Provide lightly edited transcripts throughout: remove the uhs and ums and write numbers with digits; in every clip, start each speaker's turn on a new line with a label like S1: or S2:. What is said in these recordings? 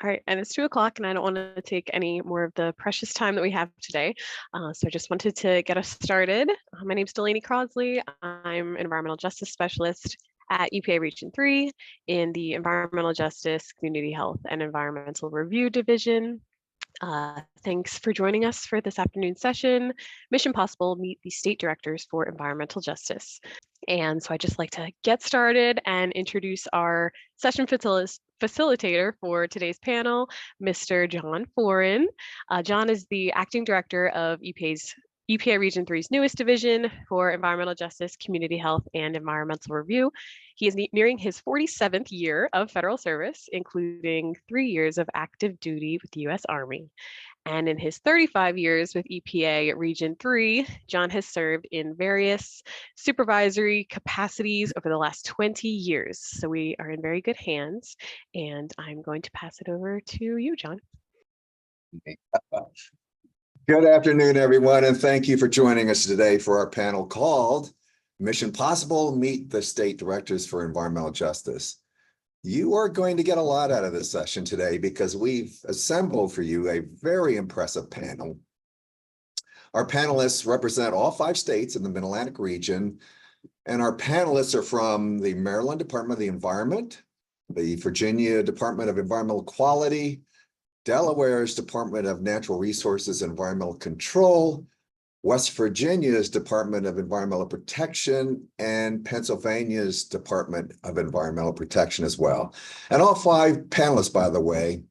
S1: All right, and it's 2 o'clock, and I don't want to take any more of the precious time that we have today. So I just wanted to get us started. My name is Delaney Crosley. I'm an environmental justice specialist at EPA Region 3 in the Environmental Justice, Community Health, and Environmental Review Division. Thanks for joining us for this afternoon session. Mission Possible, meet the state directors for environmental justice. And so I'd just like to get started and introduce our session facilitator for today's panel, Mr. John Forren. John is the acting director of EPA Region 3's newest division for environmental justice, community health, and environmental review. He is nearing his 47th year of federal service, including 3 years of active duty with the U.S. Army. And in his 35 years with EPA Region 3, John has served in various supervisory capacities over the last 20 years. So we are in very good hands. And I'm going to pass it over to you, John.
S2: Good afternoon, everyone, and thank you for joining us today for our panel called Mission Possible, Meet the State Directors for Environmental Justice. You are going to get a lot out of this session today because we've assembled for you a very impressive panel. Our panelists represent all 5 states in the Mid-Atlantic region, and our panelists are from the Maryland Department of the Environment, the Virginia Department of Environmental Quality, Delaware's Department of Natural Resources and Environmental Control, West Virginia's Department of Environmental Protection, and Pennsylvania's Department of Environmental Protection as well. And all 5 panelists, by the way,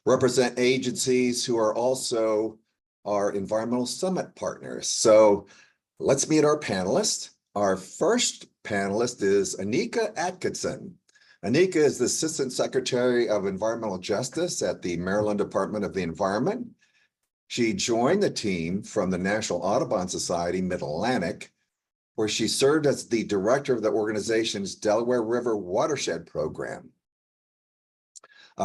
S2: represent agencies who are also our Environmental Summit partners. So let's meet our panelists. Our first panelist is Aneca Atkinson. Aneca is the Assistant Secretary of Environmental Justice at the Maryland Department of the Environment. She joined the team from the National Audubon Society Mid-Atlantic, where she served as the director of the organization's Delaware River Watershed Program.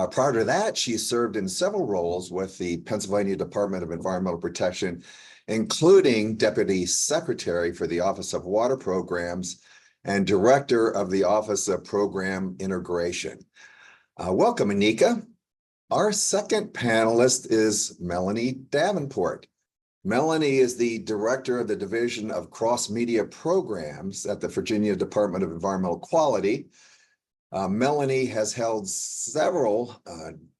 S2: Prior to that, she served in several roles with the Pennsylvania Department of Environmental Protection, including Deputy Secretary for the Office of Water Programs and Director of the Office of Program Integration. Welcome, Aneca. Our second panelist is Melanie Davenport. Melanie is the Director of the Division of Cross-Media Programs at the Virginia Department of Environmental Quality. Melanie has held several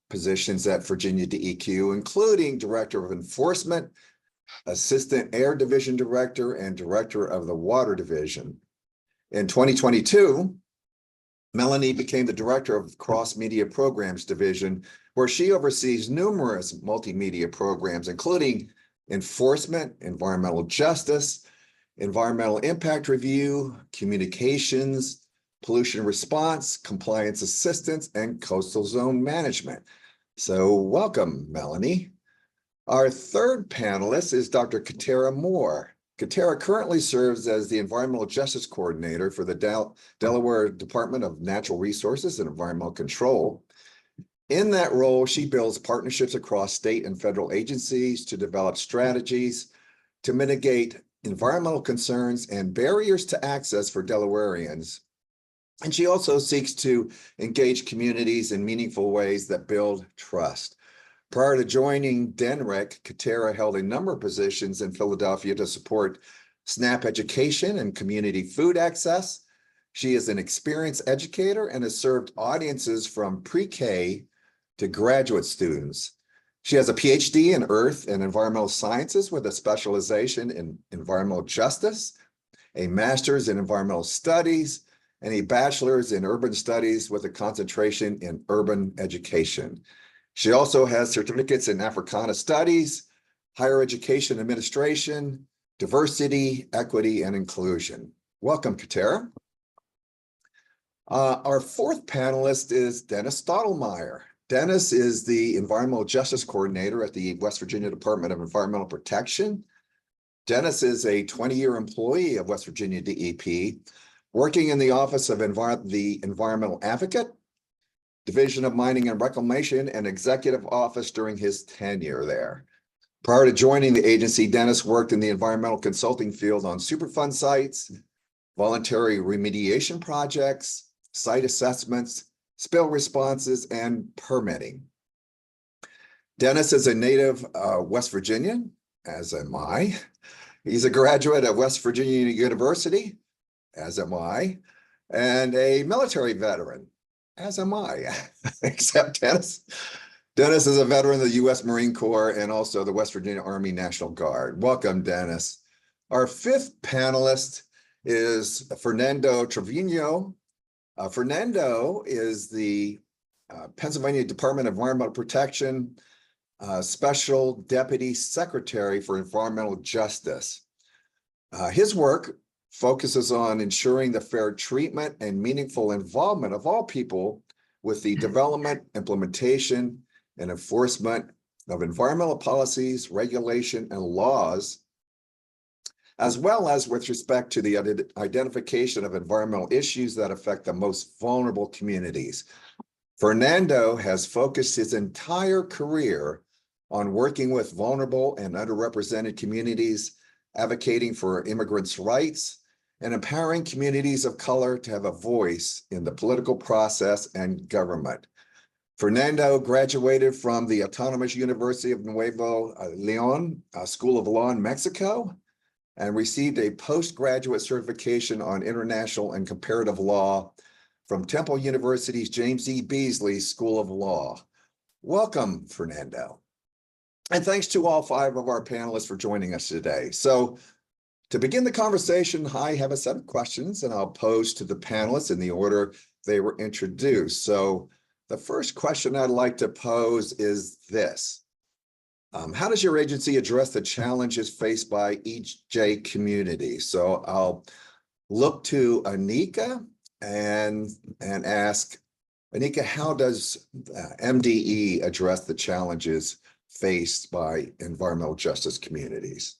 S2: positions at Virginia DEQ, including Director of Enforcement, Assistant Air Division Director, and Director of the Water Division. In 2022, Melanie became the Director of Cross-Media Programs Division, where she oversees numerous multimedia programs, including enforcement, environmental justice, environmental impact review, communications, pollution response, compliance assistance, and coastal zone management. So welcome, Melanie. Our third panelist is Dr. Katera Moore. Katera currently serves as the Environmental Justice Coordinator for the Delaware Department of Natural Resources and Environmental Control. In that role, she builds partnerships across state and federal agencies to develop strategies to mitigate environmental concerns and barriers to access for Delawareans. And she also seeks to engage communities in meaningful ways that build trust. Prior to joining DENREC, Katera held a number of positions in Philadelphia to support SNAP education and community food access. She is an experienced educator and has served audiences from pre-K to graduate students. She has a PhD in Earth and Environmental Sciences with a specialization in environmental justice, a master's in environmental studies, and a bachelor's in urban studies with a concentration in urban education. She also has certificates in Africana Studies, Higher Education Administration, Diversity, Equity, and Inclusion. Welcome, Katera. Our fourth panelist is Dennis Stotlemyer. Dennis is the Environmental Justice Coordinator at the West Virginia Department of Environmental Protection. Dennis is a 20-year employee of West Virginia DEP, working in the Office of the Environmental Advocate, Division of Mining and Reclamation, and Executive Office during his tenure there. Prior to joining the agency, Dennis worked in the environmental consulting field on Superfund sites, voluntary remediation projects, site assessments, spill responses, and permitting. Dennis is a native West Virginian, as am I. He's a graduate of West Virginia University, as am I, and a military veteran, as am I, except Dennis. Dennis is a veteran of the U.S. Marine Corps and also the West Virginia Army National Guard. Welcome, Dennis. Our fifth panelist is Fernando Trevino. Fernando is the Pennsylvania Department of Environmental Protection Special Deputy Secretary for Environmental Justice. His work focuses on ensuring the fair treatment and meaningful involvement of all people with the development, implementation, and enforcement of environmental policies, regulation, and laws, as well as with respect to the identification of environmental issues that affect the most vulnerable communities. Fernando has focused his entire career on working with vulnerable and underrepresented communities, advocating for immigrants' rights, and empowering communities of color to have a voice in the political process and government. Fernando graduated from the Autonomous University of Nuevo Leon School of Law in Mexico and received a postgraduate certification on international and comparative law from Temple University's James E. Beasley School of Law. Welcome, Fernando. And thanks to all five of our panelists for joining us today. So to begin the conversation, I have a set of questions and I'll pose to the panelists in the order they were introduced. So the first question I'd like to pose is this. How does your agency address the challenges faced by EJ communities? So I'll look to Aneca and ask, Aneca, how does MDE address the challenges faced by environmental justice communities?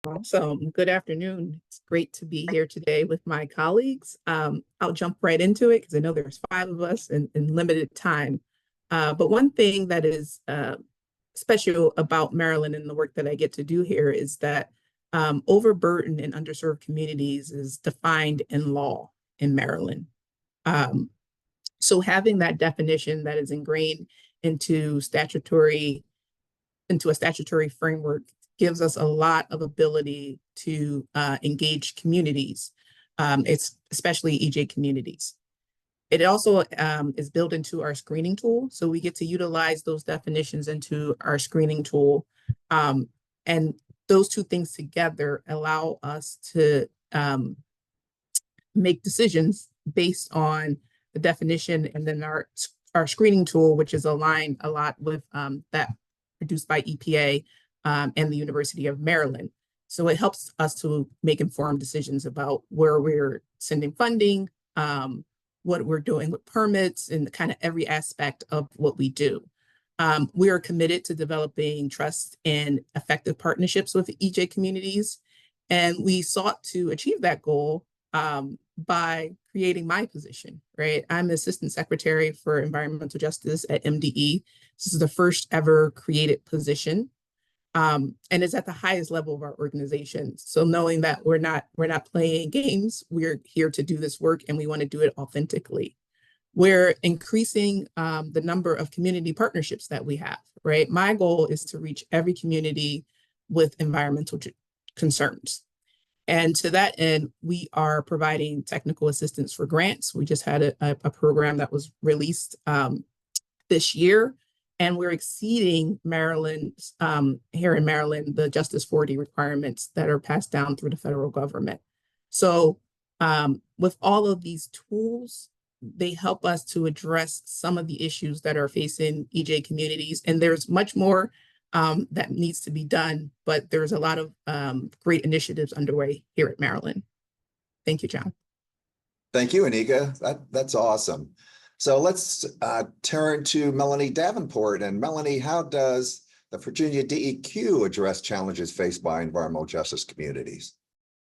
S3: Awesome. Good afternoon. It's great to be here today with my colleagues. I'll jump right into it because I know there's five of us in limited time. But one thing that is special about Maryland and the work that I get to do here is that overburdened and underserved communities is defined in law in Maryland. So having that definition that is ingrained into a statutory framework gives us a lot of ability to engage communities, it's especially EJ communities. It also is built into our screening tool, so we get to utilize those definitions into our screening tool. And those two things together allow us to make decisions based on the definition and then our screening tool, which is aligned a lot with that produced by EPA and the University of Maryland. So it helps us to make informed decisions about where we're sending funding, what we're doing with permits, and kind of every aspect of what we do. We are committed to developing trust and effective partnerships with EJ communities. And we sought to achieve that goal by creating my position, right? I'm the Assistant Secretary for Environmental Justice at MDE. This is the first ever created position. And it's at the highest level of our organization. So knowing that we're not playing games, we're here to do this work and we want to do it authentically. We're increasing the number of community partnerships that we have, right? My goal is to reach every community with environmental concerns. And to that end, we are providing technical assistance for grants. We just had a program that was released this year. And we're exceeding Maryland's, here in Maryland, the Justice 40 requirements that are passed down through the federal government. So with all of these tools, they help us to address some of the issues that are facing EJ communities. And there's much more that needs to be done, but there's a lot of great initiatives underway here at Maryland. Thank you, John.
S2: Thank you, Aneca. That's awesome. So let's turn to Melanie Davenport. And Melanie, how does the Virginia DEQ address challenges faced by environmental justice communities?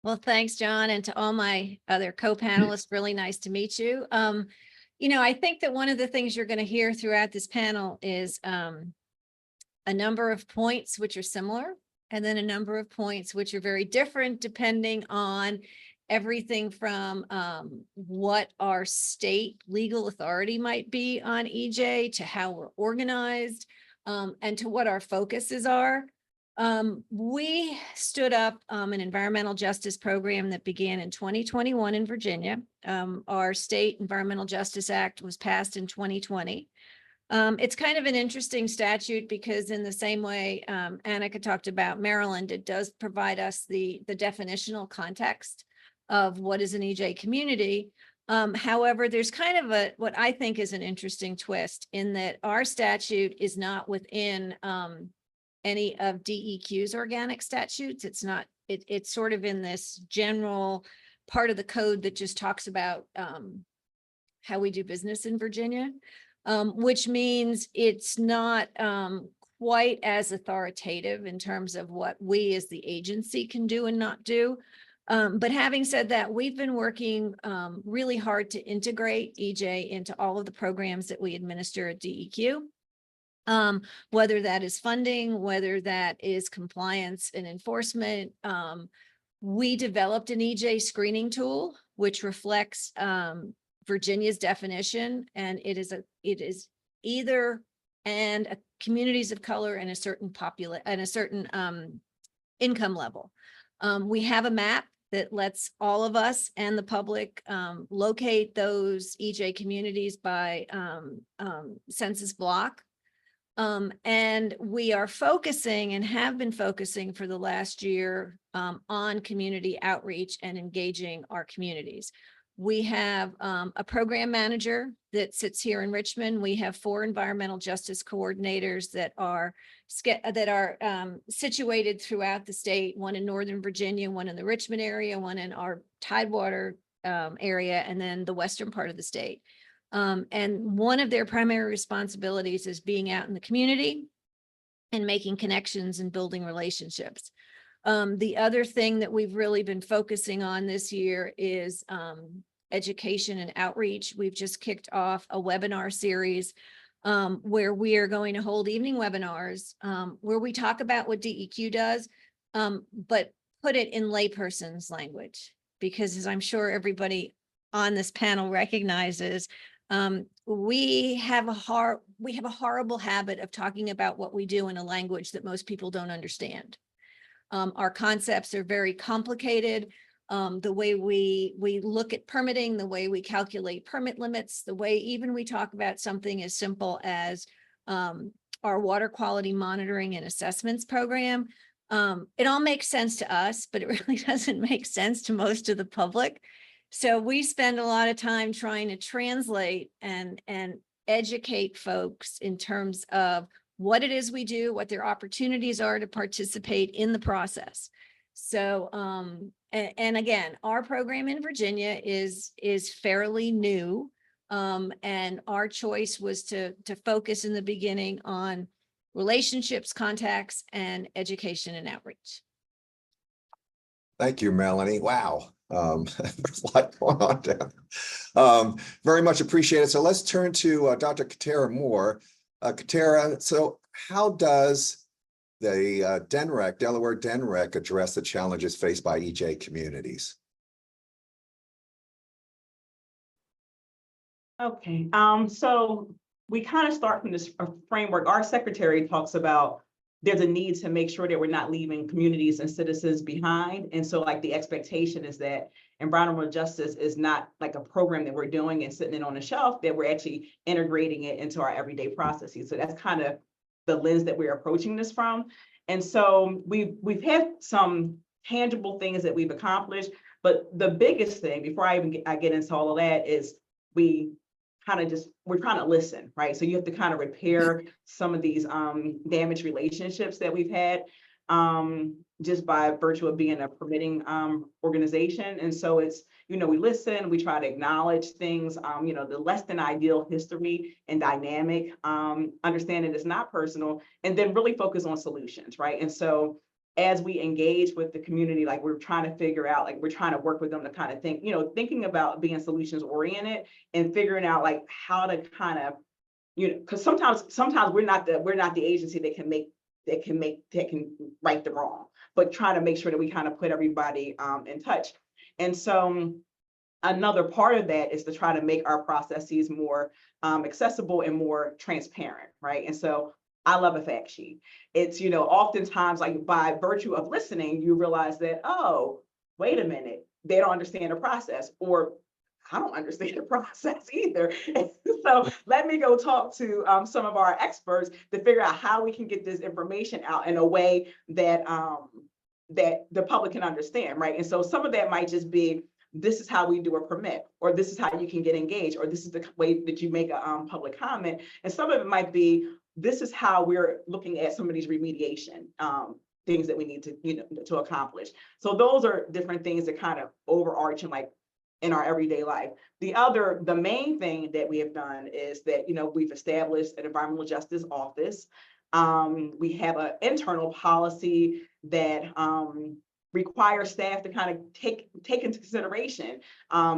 S4: Well, thanks, John, and to all my other co-panelists, really nice to meet you. You know, I think that one of the things you're going to hear throughout this panel is a number of points which are similar, and then a number of points which are very different depending on everything from what our state legal authority might be on EJ to how we're organized, and to what our focuses are. We stood up an environmental justice program that began in 2021 in Virginia. Our state Environmental Justice Act was passed in 2020. It's kind of an interesting statute because in the same way Aneca talked about Maryland, it does provide us the definitional context of what is an EJ community. However, there's kind of what I think is an interesting twist in that our statute is not within any of DEQ's organic statutes. It's not, it's sort of in this general part of the code that just talks about how we do business in Virginia, which means it's not quite as authoritative in terms of what we as the agency can do and not do. But having said that, we've been working really hard to integrate EJ into all of the programs that we administer at DEQ. Whether that is funding, whether that is compliance and enforcement. We developed an EJ screening tool, which reflects Virginia's definition, and it is either and communities of color and a certain income level. We have a map that lets all of us and the public locate those EJ communities by census block. And we are focusing and have been focusing for the last year on community outreach and engaging our communities. We have a program manager that sits here in Richmond. We have 4 environmental justice coordinators that are situated throughout the state, one in Northern Virginia, one in the Richmond area, one in our Tidewater area, and then the western part of the state. And one of their primary responsibilities is being out in the community and making connections and building relationships. The other thing that we've really been focusing on this year is education and outreach. We've just kicked off a webinar series where we are going to hold evening webinars where we talk about what DEQ does, but put it in layperson's language, because as I'm sure everybody on this panel recognizes, we have a horrible habit of talking about what we do in a language that most people don't understand. Our concepts are very complicated. The way we look at permitting, the way we calculate permit limits, the way even we talk about something as simple as our water quality monitoring and assessments program. It all makes sense to us, but it really doesn't make sense to most of the public. So we spend a lot of time trying to translate and educate folks in terms of what it is we do, what their opportunities are to participate in the process. So, and again, our program in Virginia is fairly new. And our choice was to focus in the beginning on relationships, contacts, and education and outreach.
S2: Thank you, Melanie. Wow. There's a lot going on down. Very much appreciated. So let's turn to Dr. Katera Moore. Katera, so how does the Delaware DENREC address the challenges faced by EJ communities?
S5: Okay, so we kind of start from this framework. Our secretary talks about there's a need to make sure that we're not leaving communities and citizens behind. And so like the expectation is that environmental justice is not like a program that we're doing and sitting it on a shelf, that we're actually integrating it into our everyday processes. So that's kind of the lens that we're approaching this from. And so we've had some tangible things that we've accomplished, but the biggest thing before I get into all of that is we're trying to listen, right? So you have to kind of repair some of these damaged relationships that we've had just by virtue of being a permitting organization. And so it's, we listen, we try to acknowledge things, the less than ideal history and dynamic, understanding it's not personal, and then really focus on solutions, right? And so as we engage with the community, like we're trying to figure out, like we're trying to work with them to kind of think, thinking about being solutions oriented and figuring out like how to kind of, because sometimes we're not the agency that can right the wrong, but trying to make sure that we kind of put everybody in touch. And so another part of that is to try to make our processes more accessible and more transparent, right? And so I love a fact sheet. It's, oftentimes like by virtue of listening, you realize that, oh, wait a minute, they don't understand the process, or I don't understand the process either. So let me go talk to some of our experts to figure out how we can get this information out in a way that that the public can understand, right? And so some of that might just be, this is how we do a permit, or this is how you can get engaged, or this is the way that you make a public comment. And some of it might be, this is how we're looking at some of these remediation things that we need to, to accomplish. So those are different things that kind of overarching like in our everyday life. The main thing that we have done is that, we've established an environmental justice office. We have an internal policy that require staff to kind of take into consideration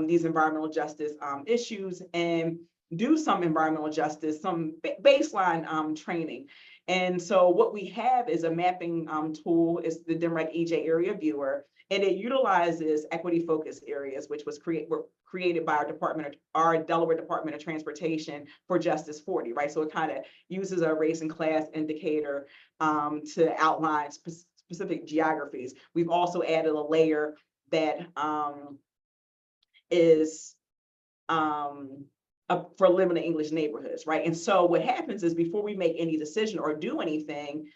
S5: these environmental justice issues and do some environmental justice, some baseline training. And so what we have is a mapping tool, is the DMREC EJ area viewer, and it utilizes equity focus areas, which was created by our Delaware Department of Transportation for Justice 40, right? So it kind of uses a race and class indicator to outline specific geographies. We've also added a layer that is for limited English neighborhoods, right? And so what happens is before we make any decision or do anything,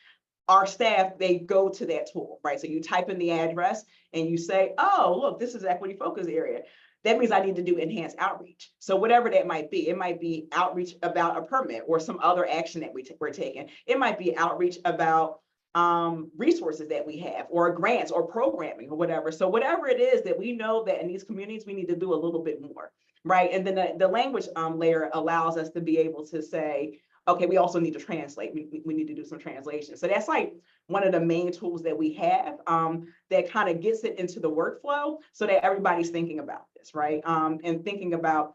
S5: our staff, they go to that tool, right? So you type in the address and you say, oh, look, this is equity focus area. That means I need to do enhanced outreach. So whatever that might be, it might be outreach about a permit or some other action that we're taking. It might be outreach about resources that we have, or grants or programming or whatever. So whatever it is that we know that in these communities, we need to do a little bit more, right? And then the language layer allows us to be able to say, okay, we also need to translate. We need to do some translation. So that's like one of the main tools that we have that kind of gets it into the workflow so that everybody's thinking about this, right? And thinking about,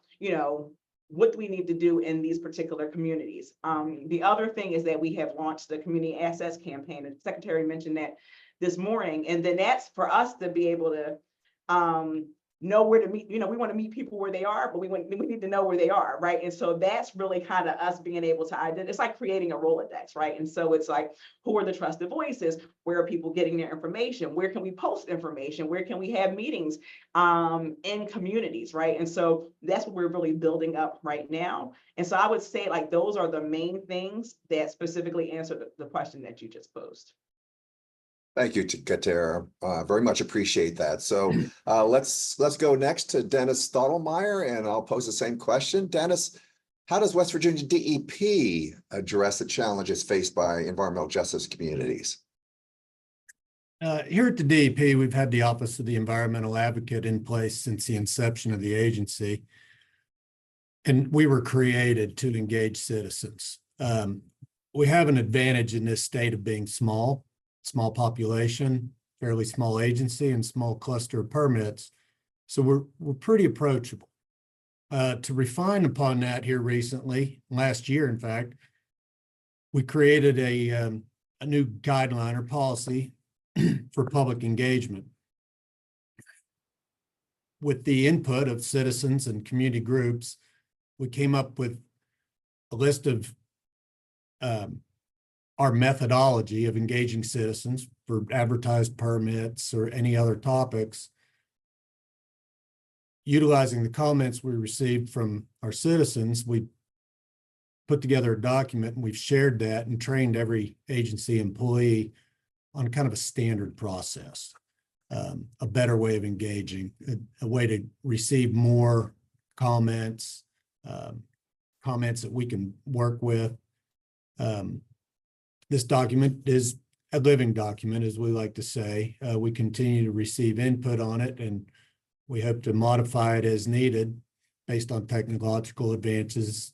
S5: what do we need to do in these particular communities? The other thing is that we have launched the community assets campaign, and the secretary mentioned that this morning. And then that's for us to be able to know where to meet. We want to meet people where they are, but we need to know where they are, right? And so that's really kind of us being able to identify. It's like creating a Rolodex, right? And so it's like, who are the trusted voices? Where are people getting their information? Where can we post information? Where can we have meetings in communities, right? And so that's what we're really building up right now. And so I would say like those are the main things that specifically answer the question that you just posed.
S2: Thank you, Katera. Very much appreciate that. So let's go next to Dennis Stotlemyer, and I'll pose the same question. Dennis, how does West Virginia DEP address the challenges faced by environmental justice communities?
S6: Here at the DEP, we've had the Office of the Environmental Advocate in place since the inception of the agency, and we were created to engage citizens. We have an advantage in this state of being small population, fairly small agency, and small cluster of permits. So we're pretty approachable. To refine upon that here recently, last year, in fact, we created a new guideline or policy for public engagement. With the input of citizens and community groups, we came up with a list of our methodology of engaging citizens for advertised permits or any other topics. Utilizing the comments we received from our citizens, we put together a document, and we've shared that and trained every agency employee on kind of a standard process, a better way of engaging, a way to receive more comments, comments that we can work with. This document is a living document, as we like to say. We continue to receive input on it, and we hope to modify it as needed based on technological advances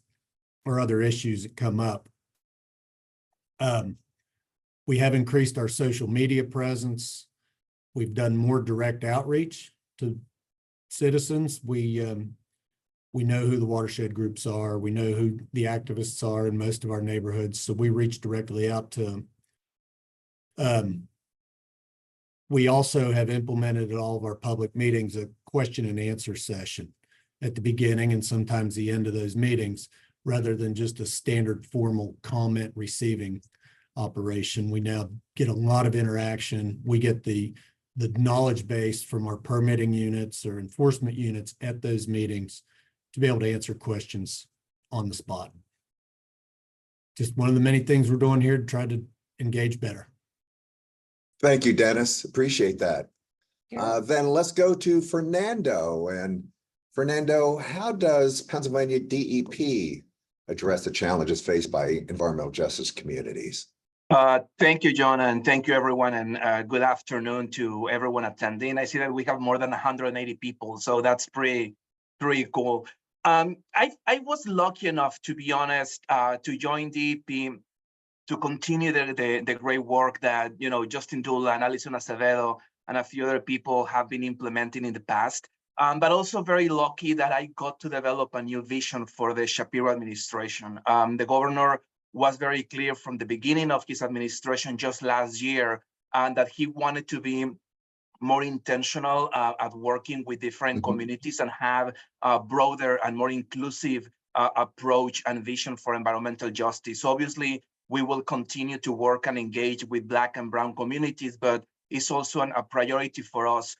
S6: or other issues that come up. We have increased our social media presence. We've done more direct outreach to citizens. We know who the watershed groups are. We know who the activists are in most of our neighborhoods, so we reach directly out to them. We also have implemented at all of our public meetings a question and answer session at the beginning and sometimes the end of those meetings, rather than just a standard formal comment receiving operation. We now get a lot of interaction. We get the knowledge base from our permitting units or enforcement units at those meetings to be able to answer questions on the spot. Just one of the many things we're doing here to try to engage better.
S2: Thank you, Dennis. Appreciate that.
S4: Sure.
S2: Then let's go to Fernando. And Fernando, how does Pennsylvania DEP address the challenges faced by environmental justice communities?
S7: Thank you, John, and thank you, everyone, and good afternoon to everyone attending. I see that we have more than 180 people, so that's pretty cool. I was lucky enough, to be honest, to join DEP to continue the great work that, you know, Justin Dula and Alison Acevedo and a few other people have been implementing in the past. But also very lucky that I got to develop a new vision for the Shapiro administration. The governor was very clear from the beginning of his administration just last year, and that he wanted to be more intentional at working with different communities and have a broader and more inclusive approach and vision for environmental justice. Obviously, we will continue to work and engage with Black and Brown communities, but it's also a priority for us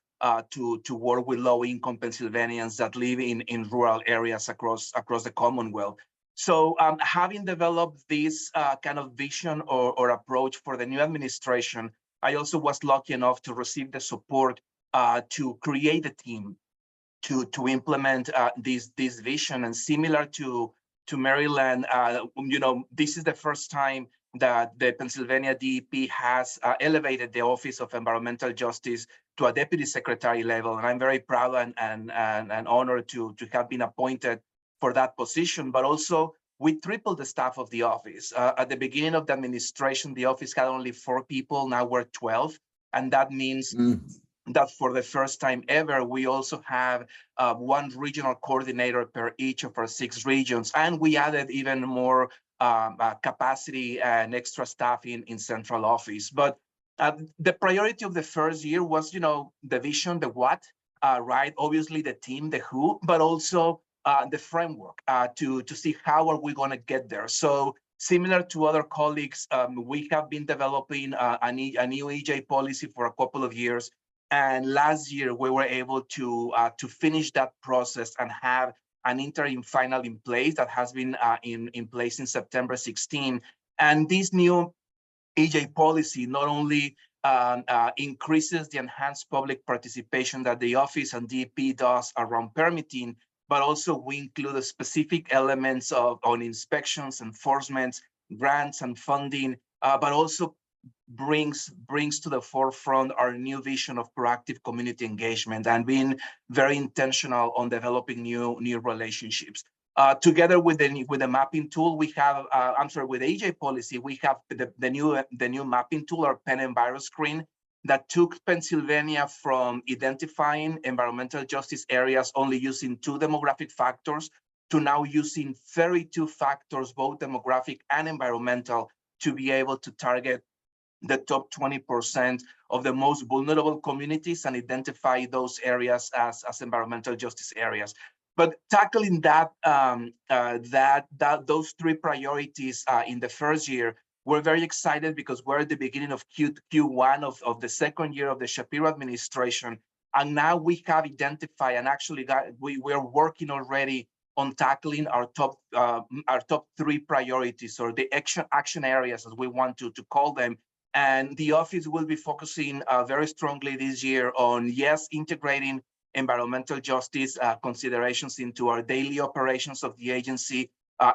S7: to work with low-income Pennsylvanians that live in rural areas across the Commonwealth. So having developed this kind of vision or approach for the new administration, I also was lucky enough to receive the support to create a team to implement this vision. And similar to Maryland, you know, this is the first time that the Pennsylvania DEP has elevated the Office of Environmental Justice to a deputy secretary level. And I'm very proud and honored to have been appointed for that position. But also, we tripled the staff of the office. At the beginning of the administration, the office had only 4 people, now we're 12. And that means that for the first time ever, we also have 1 regional coordinator per each of our 6 regions. And we added even more capacity and extra staff in central office. But the priority of the first year was, you know, the vision, the what, right? Obviously the team, the who, but also the framework to see how are we going to get there. So similar to other colleagues, we have been developing a new EJ policy for a couple of years. And last year, we were able to finish that process and have an interim final in place that has been in place since September 16. And this new EJ policy not only increases the enhanced public participation that the office and DEP does around permitting, but also we include the specific elements on inspections, enforcement, grants, and funding, but also brings to the forefront our new vision of proactive community engagement and being very intentional on developing new relationships. Together with the mapping tool, we have, with the EJ policy, we have the new mapping tool, our Pen Enviro screen, that took Pennsylvania from identifying environmental justice areas only using 2 demographic factors to now using 32 factors, both demographic and environmental, to be able to target the top 20% of the most vulnerable communities and identify those areas as environmental justice areas. But tackling those 3 priorities in the first year, we're very excited because we're at the beginning of Q1 of the second year of the Shapiro administration. And now we have identified and actually we're working already on tackling our top 3 priorities, or the action areas, as we want to call them. And the office will be focusing very strongly this year on, yes, integrating environmental justice considerations into our daily operations of the agency,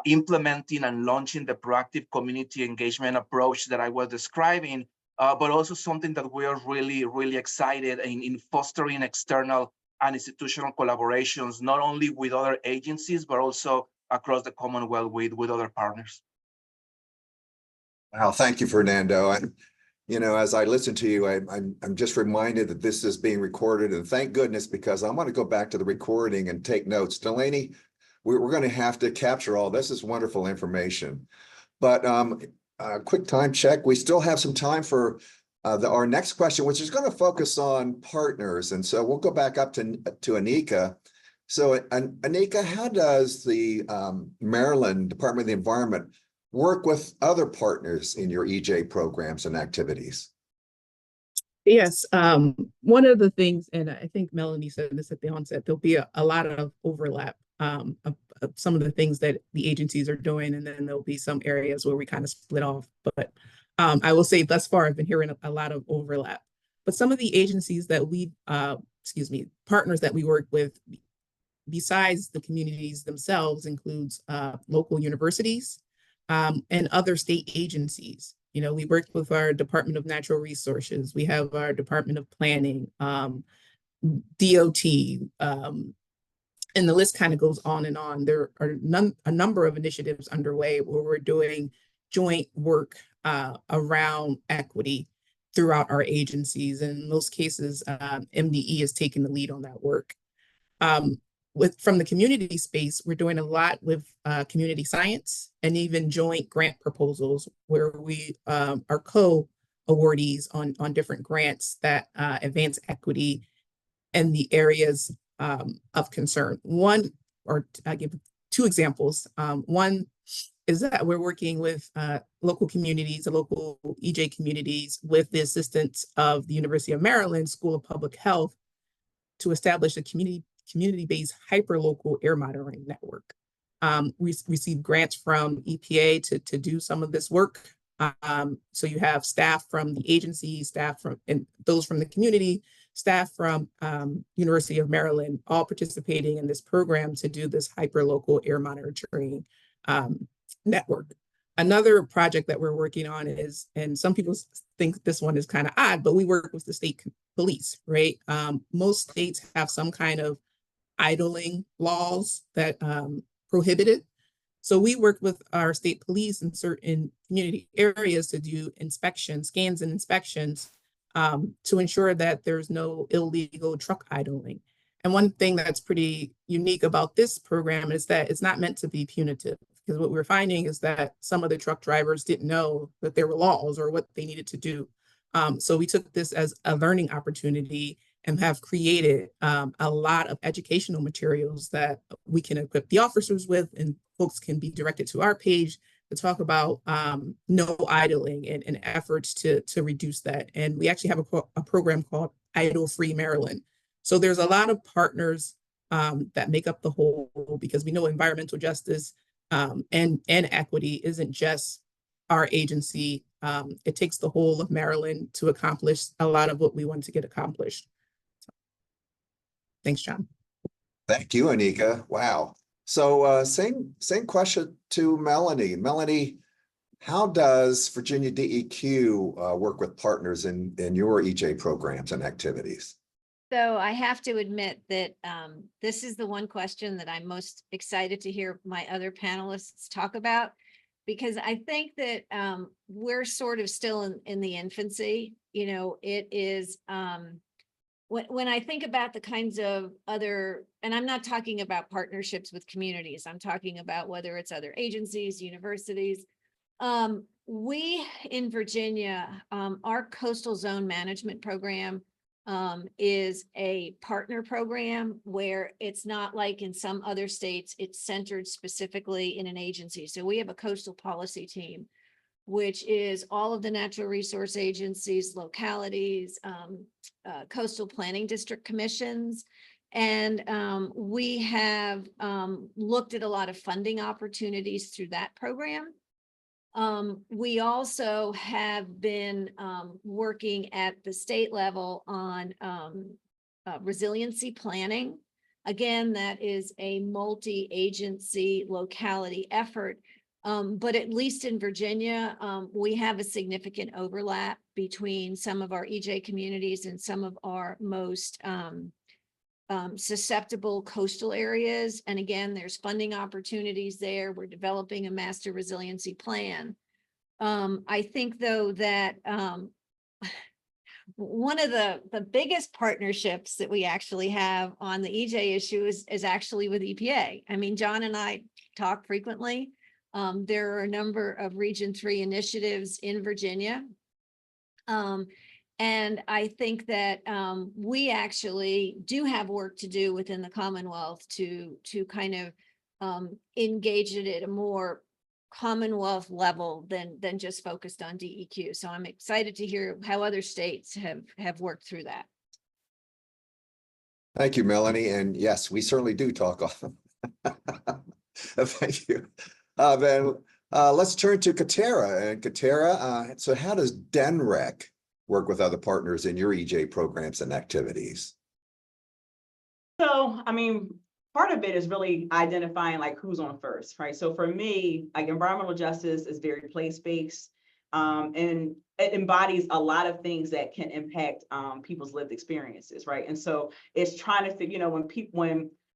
S7: implementing and launching the proactive community engagement approach that I was describing, but also something that we are really, really excited in fostering external and institutional collaborations, not only with other agencies, but also across the Commonwealth with other partners.
S2: Wow, thank you, Fernando. And you know, as I listen to you, I'm just reminded that this is being recorded, and thank goodness, because I want to go back to the recording and take notes. Delaney, we're going to have to capture all this. Is wonderful information. But quick time check. We still have some time for Our next question, which is going to focus on partners. And so we'll go back up to Aneca. So Aneca, how does the Maryland Department of the Environment work with other partners in your EJ programs and activities?
S3: Yes, one of the things, and I think Melanie said this at the onset, there'll be a lot of overlap of some of the things that the agencies are doing, and then there'll be some areas where we kind of split off. But I will say thus far, I've been hearing a lot of overlap. But some of the agencies that we, partners that we work with, besides the communities themselves, includes local universities and other state agencies. You know, we work with our Department of Natural Resources. We have our Department of Planning, DOT, and the list kind of goes on and on. There are a number of initiatives underway where we're doing joint work around equity throughout our agencies. And in most cases, MDE is taking the lead on that work. From the community space, we're doing a lot with community science and even joint grant proposals where we are co-awardees on different grants that advance equity in the areas of concern. I give two examples. One is that we're working with local communities, local EJ communities, with the assistance of the University of Maryland School of Public Health to establish a community-based hyperlocal air monitoring network. We received grants from EPA to do some of this work. So you have staff from the agency, staff from, and those from the community, staff from University of Maryland, all participating in this program to do this hyperlocal air monitoring network. Another project that we're working on is, and some people think this one is kind of odd, but we work with the state police, right? Most states have some kind of idling laws that prohibit it. So we work with our state police in certain community areas to do scans and inspections to ensure that there's no illegal truck idling. And one thing that's pretty unique about this program is that it's not meant to be punitive, because what we're finding is that some of the truck drivers didn't know that there were laws or what they needed to do. So we took this as a learning opportunity and have created a lot of educational materials that we can equip the officers with, and folks can be directed to our page to talk about no idling and efforts to reduce that. And we actually have a program called Idle Free Maryland. So there's a lot of partners that make up the whole, because we know environmental justice and equity isn't just our agency. It takes the whole of Maryland to accomplish a lot of what we want to get accomplished. Thanks, John.
S2: Thank you, Aneca. Wow. So same question to Melanie. Melanie, how does Virginia DEQ work with partners in your EJ programs and activities?
S4: So I have to admit that this is the one question that I'm most excited to hear my other panelists talk about, because I think that we're sort of still in the infancy. You know, it is when I think about the kinds of other, and I'm not talking about partnerships with communities, I'm talking about whether it's other agencies, universities. We in Virginia, our coastal zone management program is a partner program where it's not like in some other states, it's centered specifically in an agency. So we have a coastal policy team, which is all of the natural resource agencies, localities, coastal planning district commissions. And we have looked at a lot of funding opportunities through that program. We also have been working at the state level on resiliency planning. Again, that is a multi-agency locality effort. But at least in Virginia, we have a significant overlap between some of our EJ communities and some of our most susceptible coastal areas. And again, there's funding opportunities there. We're developing a master resiliency plan. I think, though, that one of the biggest partnerships that we actually have on the EJ issue is actually with EPA. I mean, John and I talk frequently. There are a number of Region 3 initiatives in Virginia. And I think that we actually do have work to do within the Commonwealth to kind of engage it at a more Commonwealth level than just focused on DEQ. So I'm excited to hear how other states have worked through that.
S2: Thank you, Melanie. And yes, we certainly do talk often. Thank you. Then let's turn to Katera. And Katera, so how does DENREC work with other partners in your EJ programs and activities?
S5: So, I mean, part of it is really identifying like who's on first, right? So for me, like environmental justice is very place-based, and it embodies a lot of things that can impact people's lived experiences, right? And so it's trying to figure,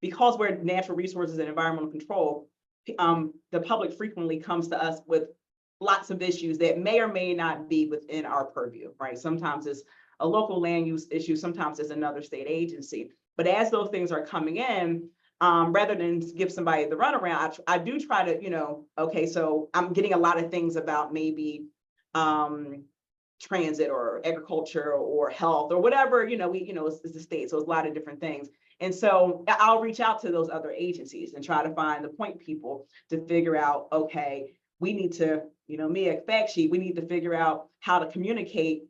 S5: because we're natural resources and environmental control, the public frequently comes to us with lots of issues that may or may not be within our purview, right? Sometimes it's a local land use issue, sometimes it's another state agency. But as those things are coming in, rather than give somebody the runaround, I do try to, okay, so I'm getting a lot of things about maybe transit or agriculture or health or whatever, it's the state, so it's a lot of different things. And so I'll reach out to those other agencies and try to find the point people to figure out, okay, we need to, me a fact sheet, we need to figure out how to communicate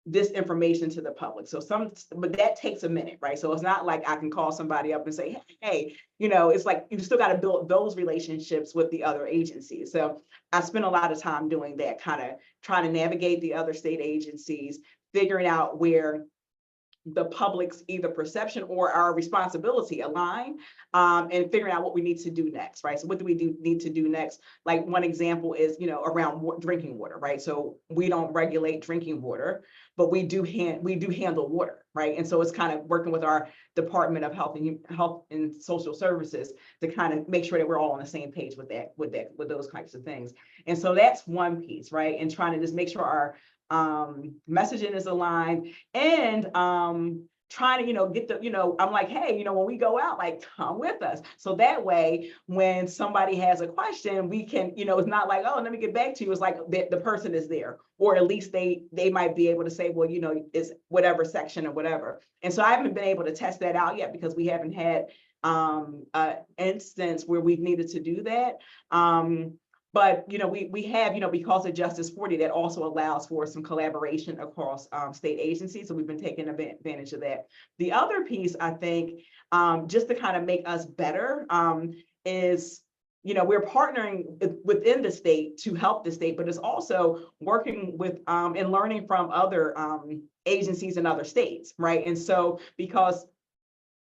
S5: this information to the public. But that takes a minute, right? So it's not like I can call somebody up and say, hey, it's like you still got to build those relationships with the other agencies. So I spend a lot of time doing that, kind of trying to navigate the other state agencies, figuring out where the public's either perception or our responsibility align, and figuring out what we need to do next, right? So what do we need to do next? Like one example is, around drinking water, right? So we don't regulate drinking water, but we do handle water, right? And so it's kind of working with our Department of Health and Social Services to kind of make sure that we're all on the same page with those types of things. And so that's one piece, right? And trying to just make sure our messaging is aligned, and trying to get the, I'm like, hey, when we go out, like, come with us. So that way, when somebody has a question, we can, it's not like, oh, let me get back to you. It's like the person is there, or at least they might be able to say, well, it's whatever section or whatever. And so I haven't been able to test that out yet because we haven't had an instance where we've needed to do that. But, we have, because of Justice 40, that also allows for some collaboration across state agencies. So we've been taking advantage of that. The other piece, I think, just to kind of make us better, is, we're partnering within the state to help the state, but it's also working with and learning from other agencies in other states, right? And so because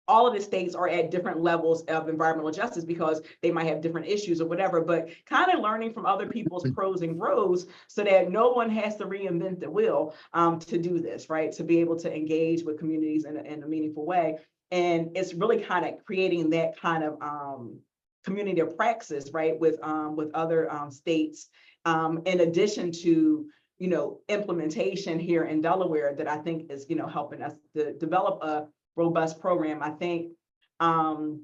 S5: all of the states are at different levels of environmental justice because they might have different issues or whatever, but kind of learning from other people's pros and pros so that no one has to reinvent the wheel to do this, right? To be able to engage with communities in a meaningful way. And it's really kind of creating that kind of community of praxis, right? With other states, in addition to, implementation here in Delaware that I think is, helping us to develop a robust program. I think from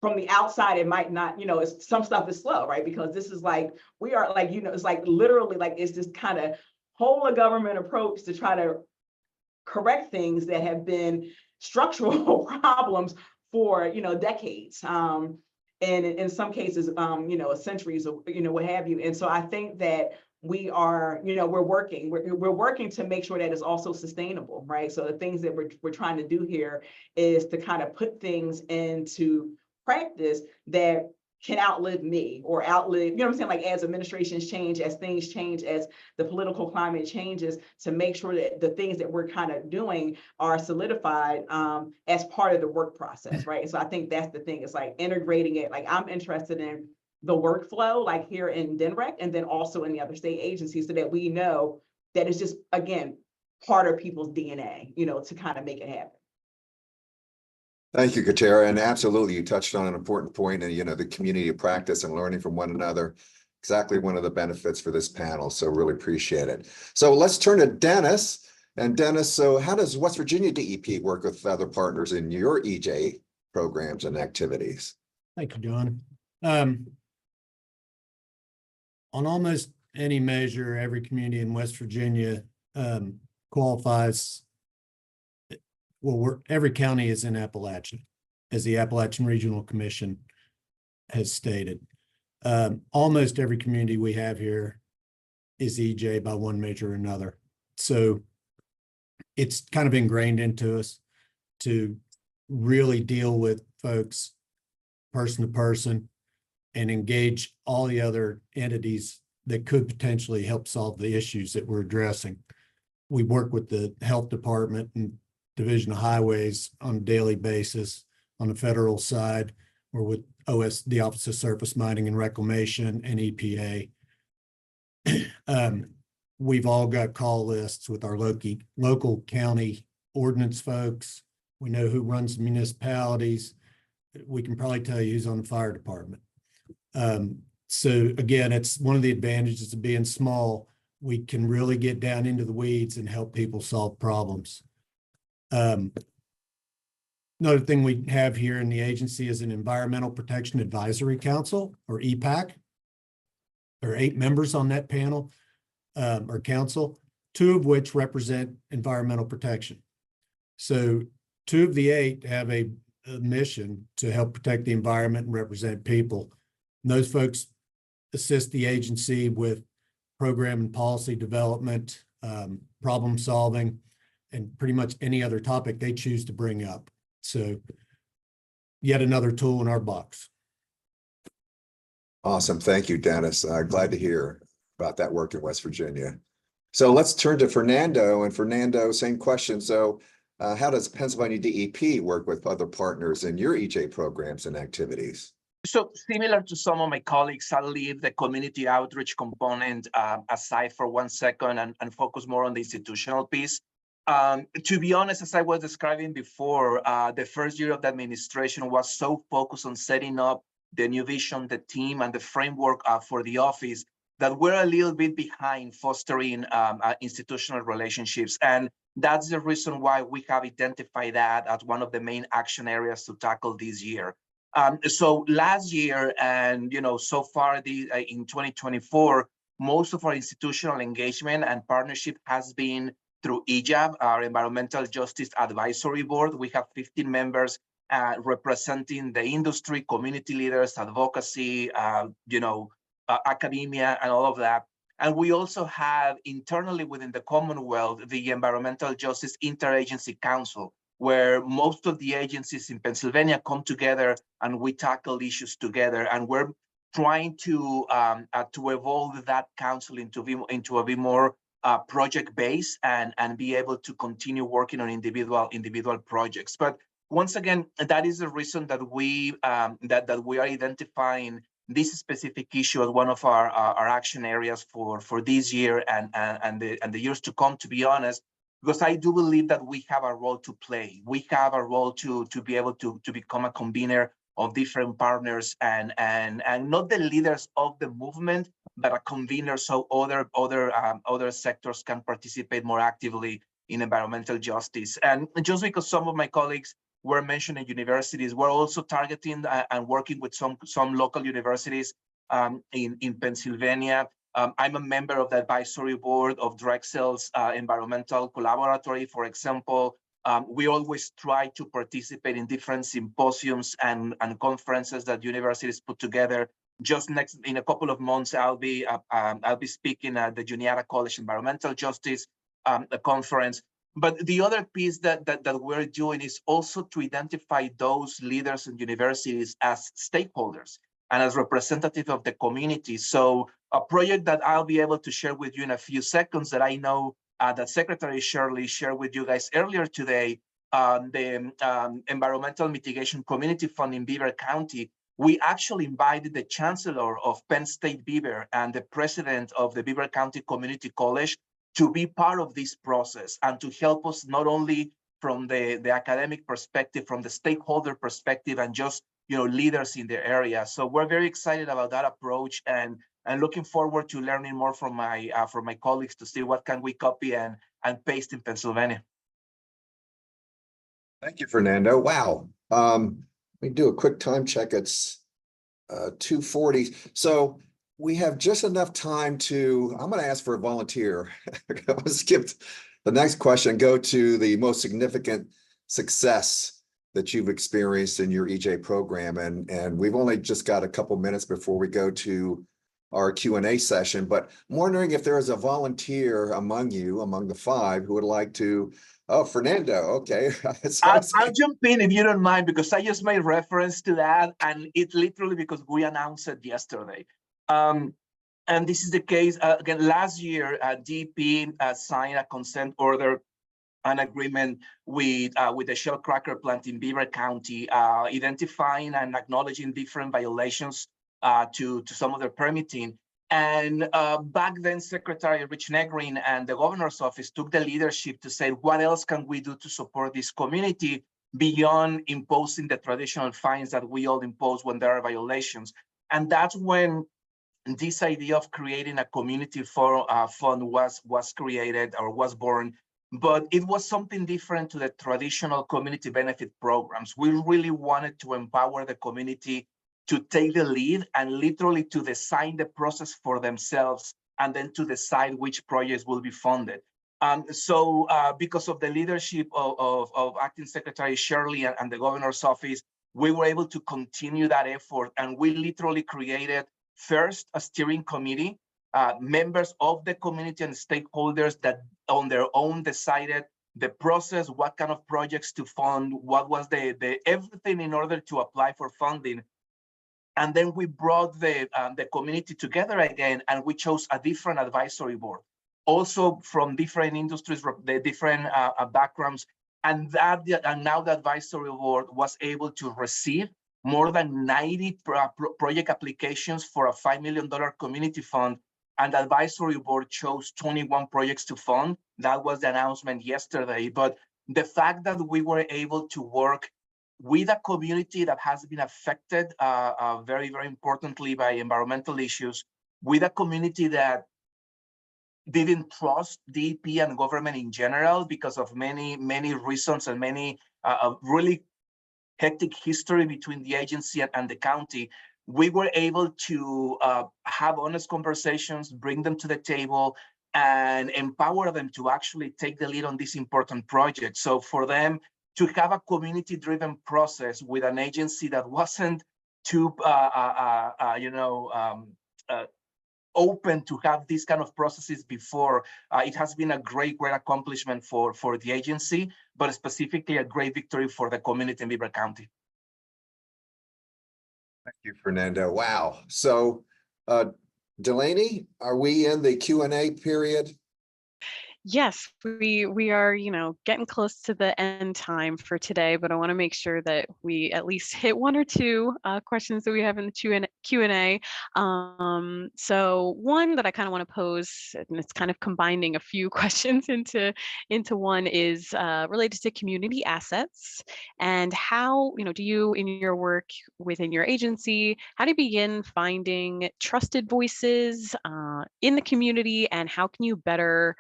S5: the outside, it might not, some stuff is slow, right? Because this is like, we are like, it's like literally like, it's this kind of whole of government approach to try to correct things that have been structural problems for, decades. And in some cases, centuries or, what have you. And so I think that we are, we're working to make sure that it's also sustainable, right? So the things that we're trying to do here is to kind of put things into practice that can outlive me or outlive, what I'm saying? Like as administrations change, as things change, as the political climate changes, to make sure that the things that we're kind of doing are solidified as part of the work process, right? And so I think that's the thing. It's like integrating it. Like I'm interested in the workflow, like here in DENREC, and then also in the other state agencies, so that we know that it's just, again, part of people's DNA, to kind of make it happen.
S2: Thank you, Katera. And absolutely, you touched on an important point, and the community of practice and learning from one another. Exactly one of the benefits for this panel. So really appreciate it. So let's turn to Dennis. And Dennis, so how does West Virginia DEP work with other partners in your EJ programs and activities?
S6: Thank you, John. On almost any measure, every community in West Virginia qualifies. Well, every county is in Appalachia, as the Appalachian Regional Commission has stated. Almost every community we have here is EJ by one measure or another. So it's kind of ingrained into us to really deal with folks person to person and engage all the other entities that could potentially help solve the issues that we're addressing. We work with the health department and Division of Highways on a daily basis. On the federal side, or with the Office of Surface Mining and Reclamation and EPA. We've all got call lists with our local county ordinance folks. We know who runs the municipalities. We can probably tell you who's on the fire department. So again, it's one of the advantages of being small. We can really get down into the weeds and help people solve problems. Another thing we have here in the agency is an Environmental Protection Advisory Council, or EPAC. There are 8 members on that panel or council, 2 of which represent environmental protection. So 2 of the 8 have a mission to help protect the environment and represent people. And those folks assist the agency with program and policy development, problem solving, and pretty much any other topic they choose to bring up. So yet another tool in our box.
S2: Awesome. Thank you, Dennis. Glad to hear about that work in West Virginia. So let's turn to Fernando. And Fernando, same question. So how does Pennsylvania DEP work with other partners in your EJ programs and activities?
S7: So similar to some of my colleagues, I'll leave the community outreach component aside for 1 second and focus more on the institutional piece. To be honest, as I was describing before, the first year of the administration was so focused on setting up the new vision, the team, and the framework for the office that we're a little bit behind fostering institutional relationships. And that's the reason why we have identified that as one of the main action areas to tackle this year. So last year, and so far in 2024, most of our institutional engagement and partnership has been through EJAB, our Environmental Justice Advisory Board. We have 15 members representing the industry, community leaders, advocacy, academia, and all of that. And we also have internally within the Commonwealth, the Environmental Justice Interagency Council, where most of the agencies in Pennsylvania come together and we tackle issues together. And we're trying to evolve that council into a bit more project-based and be able to continue working on individual projects. But once again, that is the reason that we that we are identifying this specific issue as one of our action areas for this year and the years to come, to be honest, because I do believe that we have a role to play. We have a role to be able to become a convener of different partners and not the leaders of the movement, but a convener so other sectors can participate more actively in environmental justice. And just because some of my colleagues were mentioning universities, we're also targeting and working with some local universities in Pennsylvania. I'm a member of the advisory board of Drexel's Environmental Collaboratory, for example. We always try to participate in different symposiums and conferences that universities put together. Just in a couple of months, I'll be speaking at the Juniata College Environmental Justice conference. But the other piece that we're doing is also to identify those leaders and universities as stakeholders and as representative of the community. So a project that I'll be able to share with you in a few seconds that I know that Secretary Shirley shared with you guys earlier today, the Environmental Mitigation Community Fund in Beaver County. We actually invited the Chancellor of Penn State Beaver and the President of the Beaver County Community College to be part of this process and to help us not only from the academic perspective, from the stakeholder perspective, and just leaders in the area. So we're very excited about that approach and looking forward to learning more from my colleagues to see what can we copy and paste in Pennsylvania.
S2: Thank you, Fernando. Wow. Let me do a quick time check. It's 2:40. So we have just enough time I'm going to ask for a volunteer. I skipped The next question, go to the most significant success that you've experienced in your EJ program. And we've only just got a couple minutes before we go to our Q&A session, but I'm wondering if there is a volunteer among you, among the five, who would like to, oh, Fernando, okay.
S7: I'll jump in if you don't mind, because I just made reference to that, and it's literally because we announced it yesterday. And this is the case, again, last year, DP signed a consent order, an agreement with the Shell cracker plant in Beaver County, identifying and acknowledging different violations to some of their permitting. And back then, Secretary Rich Negrin and the governor's office took the leadership to say, what else can we do to support this community beyond imposing the traditional fines that we all impose when there are violations? And that's when this idea of creating a community fund was created or was born. But it was something different to the traditional community benefit programs. We really wanted to empower the community to take the lead and literally to design the process for themselves, and then to decide which projects will be funded. So because of the leadership of Acting Secretary Shirley and the governor's office, we were able to continue that effort. And we literally created first a steering committee, members of the community and stakeholders that on their own decided the process, what kind of projects to fund, what was the everything in order to apply for funding. And then we brought the community together again, and we chose a different advisory board, also from different industries, the different backgrounds. And now the advisory board was able to receive more than 90 project applications for a $5 million community fund. And the advisory board chose 21 projects to fund. That was the announcement yesterday. But the fact that we were able to work with a community that has been affected very, very importantly by environmental issues, with a community that didn't trust DEP and government in general because of many, many reasons and many really hectic history between the agency and the county, we were able to have honest conversations, bring them to the table, and empower them to actually take the lead on this important project. So for them to have a community-driven process with an agency that wasn't too, open to have these kind of processes before, it has been a great accomplishment for the agency, but specifically a great victory for the community in Beaver County.
S2: Thank you, Fernando. Wow. So, Delaney, are we in the Q&A period?
S1: Yes, we are, getting close to the end time for today, but I want to make sure that we at least hit one or two questions that we have in the Q&A. So one that I kind of want to pose, and it's kind of combining a few questions into one, is related to community assets and how, do you in your work within your agency, how do you begin finding trusted voices in the community, and how can you better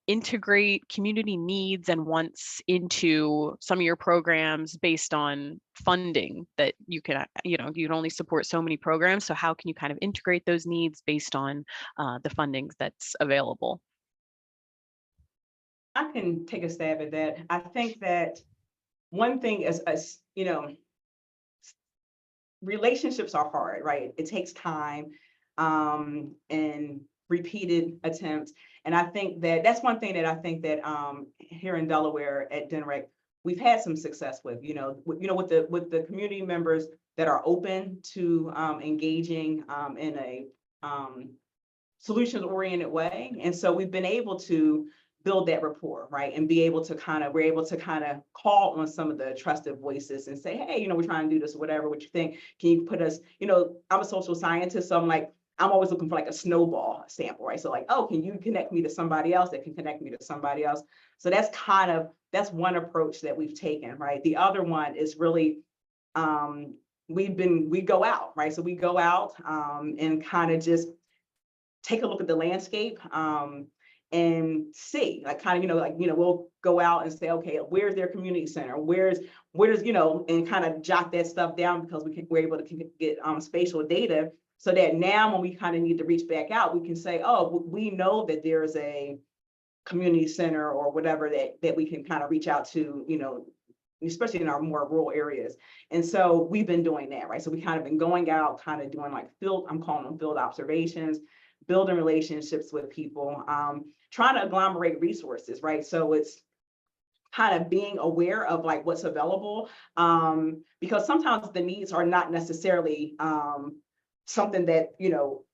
S1: integrate community needs and wants into some of your programs based on funding that you can, you'd only support so many programs. So how can you kind of integrate those needs based on the funding that's available?
S5: I can take a stab at that. I think that one thing is, relationships are hard, right? It takes time and repeated attempts. And I think that that's one thing that I think that here in Delaware at DNREC, we've had some success with, with the community members that are open to engaging in a solutions-oriented way. And so we've been able to build that rapport, right? And be able to we're able to call on some of the trusted voices and say, hey, we're trying to do this or whatever, what you think? Can you put us, I'm a social scientist, so I'm always looking for like a snowball sample, right? So like, oh, can you connect me to somebody else that can connect me to somebody else? So that's one approach that we've taken, right? The other one is really, we go out, right? So we go out and kind of just take a look at the landscape and see, we'll go out and say, okay, where's their community center? Where's and kind of jot that stuff down, because we're able to get spatial data. So that now when we kind of need to reach back out, we can say, oh, we know that there's a community center or whatever that we can kind of reach out to, you know, especially in our more rural areas. And so we've been doing that, right? So we kind of been going out, kind of doing like I'm calling them field observations, building relationships with people, trying to agglomerate resources, right? So it's kind of being aware of like what's available, because sometimes the needs are not necessarily something that, you know,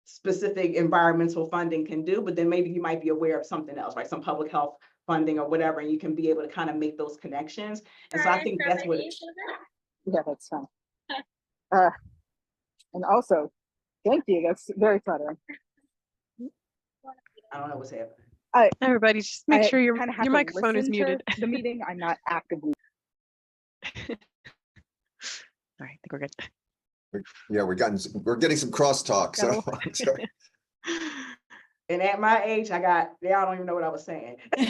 S5: specific environmental funding can do, but then maybe you might be aware of something else, right? Some public health funding or whatever, and you can be able to kind of make those connections. And so I think that's what
S8: Yeah, that's fine. And also, thank you. That's very flattering.
S5: I don't know what's happening.
S1: Everybody, just make sure your
S8: kinda have to
S1: microphone is
S8: listen to
S1: muted.
S8: the meeting. I'm not actively.
S1: All right, I think we're good.
S2: Yeah, we're getting some crosstalk. So, sorry.
S5: And at my age, I don't even know what I was saying. So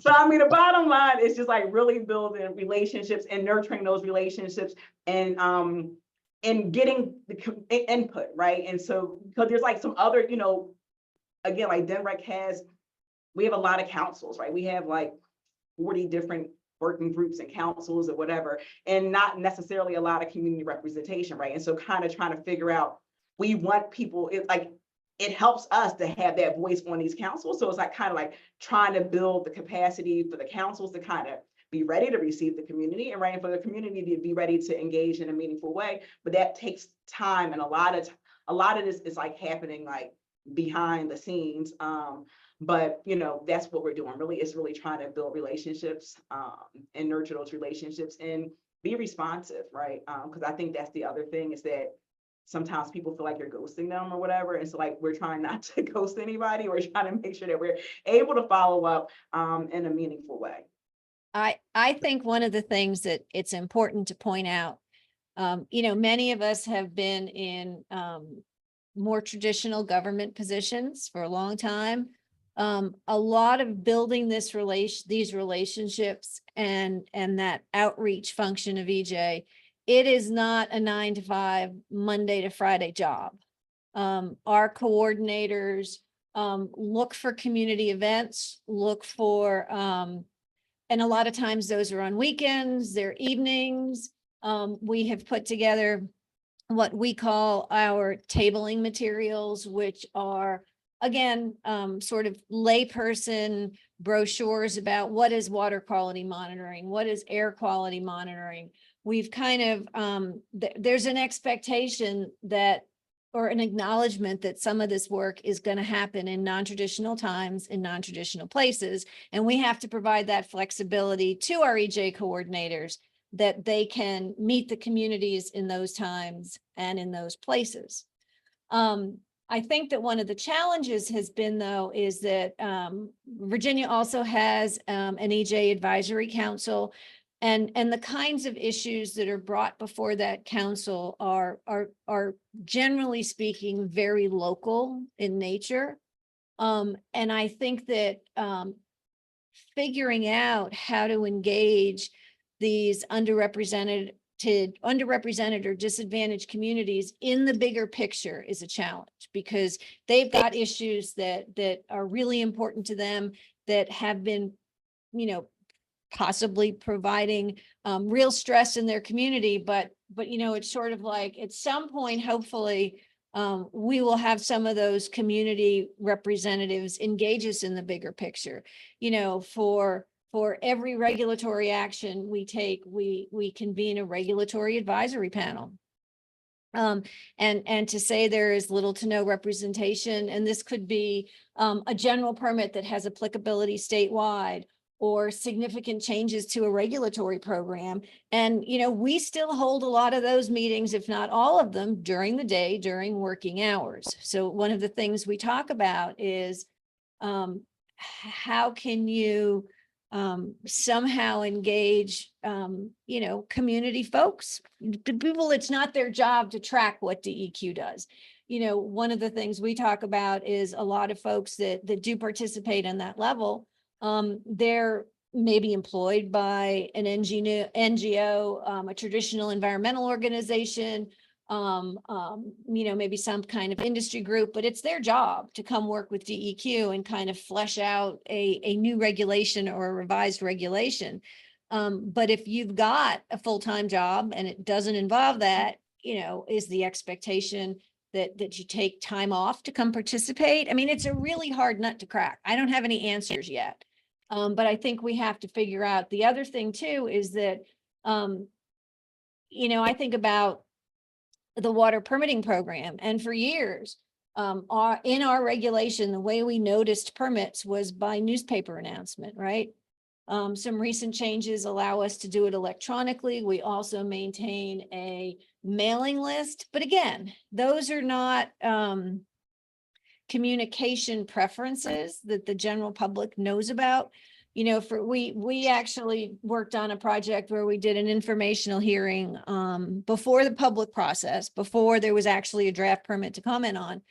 S5: I mean, the bottom line is just like really building relationships and nurturing those relationships and getting the input, right? And so, because there's like some other, you know, again, like DNREC we have a lot of councils, right? We have like 40 different working groups and councils or whatever, and not necessarily a lot of community representation, right? And so kind of trying to figure out, we want people, it helps us to have that voice on these councils. So it's like kind of like trying to build the capacity for the councils to kind of be ready to receive the community, and right, for the community to be ready to engage in a meaningful way. But that takes time, and a lot of this is like happening like behind the scenes. But you know, that's what we're doing. Really, it's really trying to build relationships and nurture those relationships and be responsive, right? Because I think that's the other thing, is that sometimes people feel like you're ghosting them or whatever. And so like, we're trying not to ghost anybody. We're trying to make sure that we're able to follow up in a meaningful way.
S4: I think one of the things that it's important to point out, you know, many of us have been in more traditional government positions for a long time. A lot of building these relationships and that outreach function of EJ, it is not a 9 to 5 Monday to Friday job. Our coordinators look for community events, look for, and a lot of times those are on weekends, they're evenings. We have put together what we call our tabling materials, which are, again, sort of layperson brochures about what is water quality monitoring, what is air quality monitoring. We've kind of, there's an expectation that, or an acknowledgement that some of this work is going to happen in non-traditional times, in non-traditional places. And we have to provide that flexibility to our EJ coordinators, that they can meet the communities in those times and in those places. I think that one of the challenges has been, though, is that Virginia also has an EJ advisory council, and the kinds of issues that are brought before that council are generally speaking very local in nature. And I think that figuring out how to engage these underrepresented or disadvantaged communities in the bigger picture is a challenge, because they've got issues that are really important to them, that have been, you know, possibly providing real stress in their community. But you know, it's sort of like, at some point, hopefully, we will have some of those community representatives engage us in the bigger picture. You know, for every regulatory action we take, we convene a regulatory advisory panel. And to say there is little to no representation, and this could be a general permit that has applicability statewide, or significant changes to a regulatory program. And, you know, we still hold a lot of those meetings, if not all of them, during the day, during working hours. So one of the things we talk about is how can you somehow engage, you know, community folks, the people, it's not their job to track what DEQ does. You know, one of the things we talk about is a lot of folks that do participate in that level, they're maybe employed by an NGO, a traditional environmental organization, maybe some kind of industry group, but it's their job to come work with DEQ and kind of flesh out a new regulation or a revised regulation. But if you've got a full-time job and it doesn't involve that, is the expectation that you take time off to come participate? I mean, it's a really hard nut to crack. I don't have any answers yet. But I think we have to figure out. The other thing too is that, I think about the water permitting program, and for years, in our regulation, the way we noticed permits was by newspaper announcement, right? Some recent changes allow us to do it electronically. We also maintain a mailing list, but again, those are not communication preferences that the general public knows about. We actually worked on a project where we did an informational hearing before the public process, before there was actually a draft permit to comment on.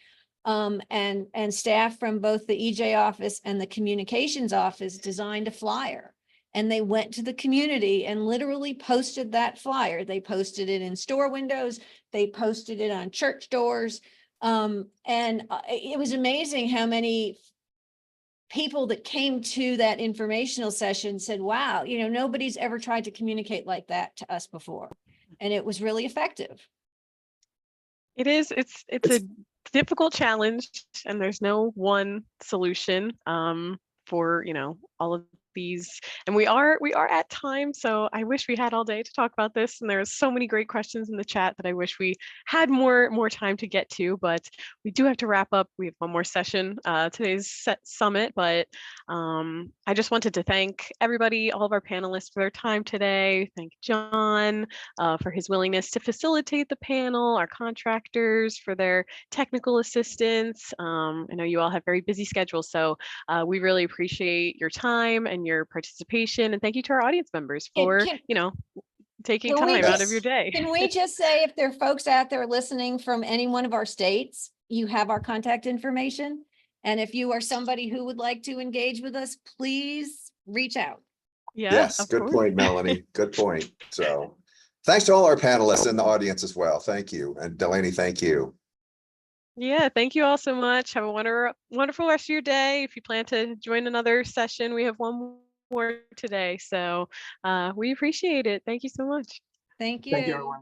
S4: And staff from both the EJ office and the communications office designed a flyer. And they went to the community and literally posted that flyer. They posted it in store windows. They posted it on church doors. And it was amazing how many people that came to that informational session said, wow, nobody's ever tried to communicate like that to us before. And it was really effective.
S1: It is. It's a difficult challenge, and there's no one solution for all of these. And we are at time, so I wish we had all day to talk about this. And there's so many great questions in the chat that I wish we had more time to get to, but we do have to wrap up. We have one more session, today's summit, but I just wanted to thank everybody, all of our panelists for their time today. Thank John for his willingness to facilitate the panel, our contractors for their technical assistance. I know you all have very busy schedules, so we really appreciate your time and your participation, and thank you to our audience members for taking time out of your day.
S4: Can we just say, if there are folks out there listening from any one of our states, you have our contact information, and if you are somebody who would like to engage with us, please reach out.
S2: Yes, good point, Melanie. Good point. So thanks to all our panelists in the audience as well. Thank you. And Delaney, thank you.
S1: Yeah, thank you all so much. Have a wonderful rest of your day. If you plan to join another session, we have one more today. So we appreciate it. Thank you so much.
S4: Thank you.
S7: Thank you, everyone.